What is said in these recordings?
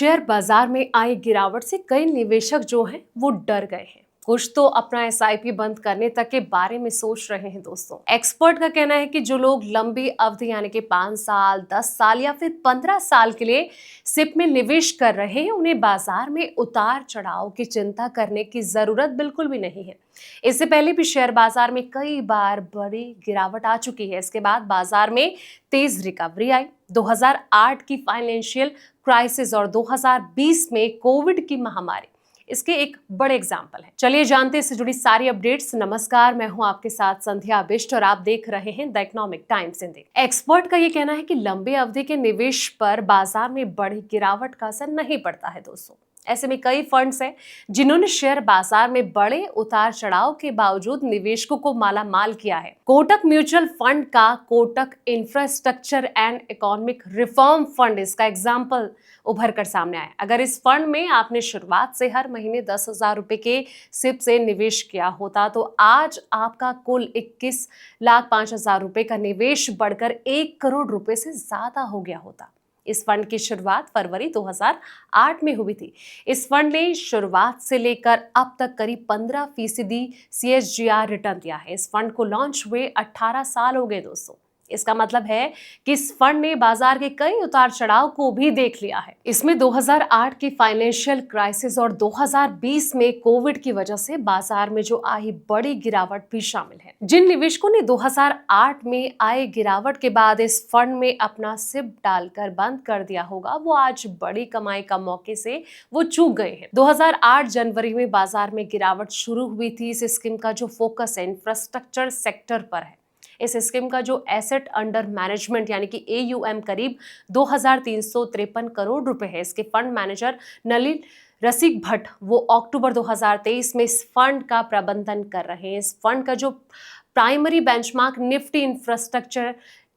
Share बाजार में आई गिरावट से कई निवेशक जो हैं वो डर गए हैं। कुछ तो अपना एसआईपी बंद करने तक के बारे में सोच रहे हैं दोस्तों। एक्सपर्ट का कहना है कि जो लोग लंबी अवधि यानी कि 5 साल 10 साल या फिर 15 साल के लिए सिप में निवेश कर रहे हैं, उन्हें बाजार में उतार चढ़ाव की चिंता करने की जरूरत बिल्कुल भी नहीं है। इससे पहले भी शेयर बाजार में कई बार बड़ी गिरावट आ चुकी है। इसके बाद बाजार में तेज रिकवरी आई। 2008 की फाइनेंशियल क्राइसिस और 2020 में कोविड की महामारी इसके एक बड़े एग्जाम्पल है। चलिए जानते हैं इससे जुड़ी सारी अपडेट्स। नमस्कार, मैं हूं आपके साथ संध्या बिष्ट और आप देख रहे हैं the economic times Hindi. Expert का ये कहना है कि लंबी अवधि के निवेश पर बाजार में बड़ी गिरावट का असर नहीं पड़ता है दोस्तों। ऐसे में कई फंड्स हैं जिन्होंने शेयर बाजार में बड़े उतार चढ़ाव के बावजूद निवेशकों को माला माल किया है। कोटक म्यूचुअल फंड का Kotak infrastructure and economic reform fund इसका एग्जाम्पल उभर कर सामने आया। अगर इस फंड में आपने शुरुआत से हर महीने 10,000 रुपए के सिप से निवेश किया होता तो आज आपका कुल 21,05,000 रुपए का निवेश बढ़कर 1 करोड़ रुपए से ज्यादा हो गया होता। इस फंड की शुरुआत फरवरी 2008 में हुई थी। इस फंड ने शुरुआत से लेकर अब तक करीब 15% CSGR रिटर्न दिया है। इस फंड को लॉन्च हुए 18 साल हो गए दोस्तों। इसका मतलब है कि इस फंड ने बाजार के कई उतार चढ़ाव को भी देख लिया है। इसमें 2008 की फाइनेंशियल क्राइसिस और 2020 में कोविड की वजह से बाजार में जो आई बड़ी गिरावट भी शामिल है। जिन निवेशकों ने 2008 में आई गिरावट के बाद इस फंड में अपना सिप डालकर बंद कर दिया होगा, वो आज बड़ी कमाई का मौके से वो चूक गए हैं। 2008 जनवरी में बाजार में गिरावट शुरू हुई थी। इस स्कीम का जो फोकस है इंफ्रास्ट्रक्चर सेक्टर पर है। इस स्कीम का जो एसेट अंडर मैनेजमेंट यानी कि AUM करीब 2,353 करोड़ रुपए है। इसके फंड मैनेजर नलिन रसिक भट्ट वो अक्टूबर 2023 में इस फंड का प्रबंधन कर रहे हैं। इस फंड का जो primary benchmark Nifty infrastructure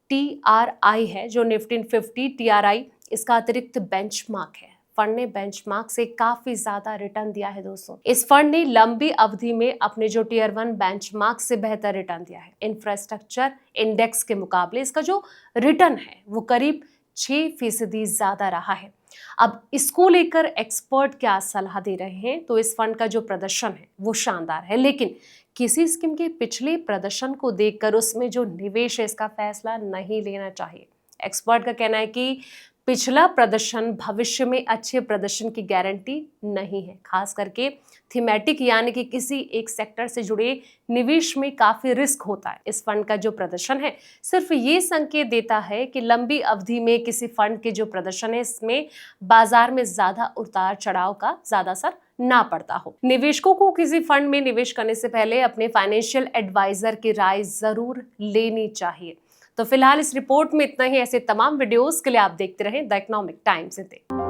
TRI है, जो निफ्टी 50 TRI इसका अतिरिक्त बेंचमार्क है। फंड ने बेंचमार्क से काफी ज्यादा रिटर्न दिया है दोस्तों। इस फंड ने लंबी अवधि में अपने जो टियर 1 बेंचमार्क से बेहतर रिटर्न दिया है। इंफ्रास्ट्रक्चर इंडेक्स के मुकाबले इसका जो रिटर्न है वो करीब 6% ज्यादा रहा है। अब इसको लेकर एक्सपर्ट क्या सलाह दे रहे हैं, तो इस फंड का जो प्रदर्शन है वो शानदार है, लेकिन किसी स्कीम के पिछले प्रदर्शन को देखकर उसमें जो निवेश है इसका फैसला नहीं लेना चाहिए। एक्सपर्ट का कहना है कि पिछला प्रदर्शन भविष्य में अच्छे प्रदर्शन की गारंटी नहीं है। खास करके थीमेटिक यानी कि किसी एक सेक्टर से जुड़े निवेश में काफी रिस्क होता है। इस फंड का जो प्रदर्शन है सिर्फ ये संकेत देता है कि लंबी अवधि में किसी फंड के जो प्रदर्शन है इसमें बाजार में ज्यादा उतार चढ़ाव का ज्यादा असर ना पड़ता हो। निवेशकों को किसी फंड में निवेश करने से पहले अपने फाइनेंशियल एडवाइजर की राय जरूर लेनी चाहिए। तो फिलहाल इस रिपोर्ट में इतना ही। ऐसे तमाम वीडियोस के लिए आप देखते रहें द इकोनॉमिक टाइम्स हिंदी।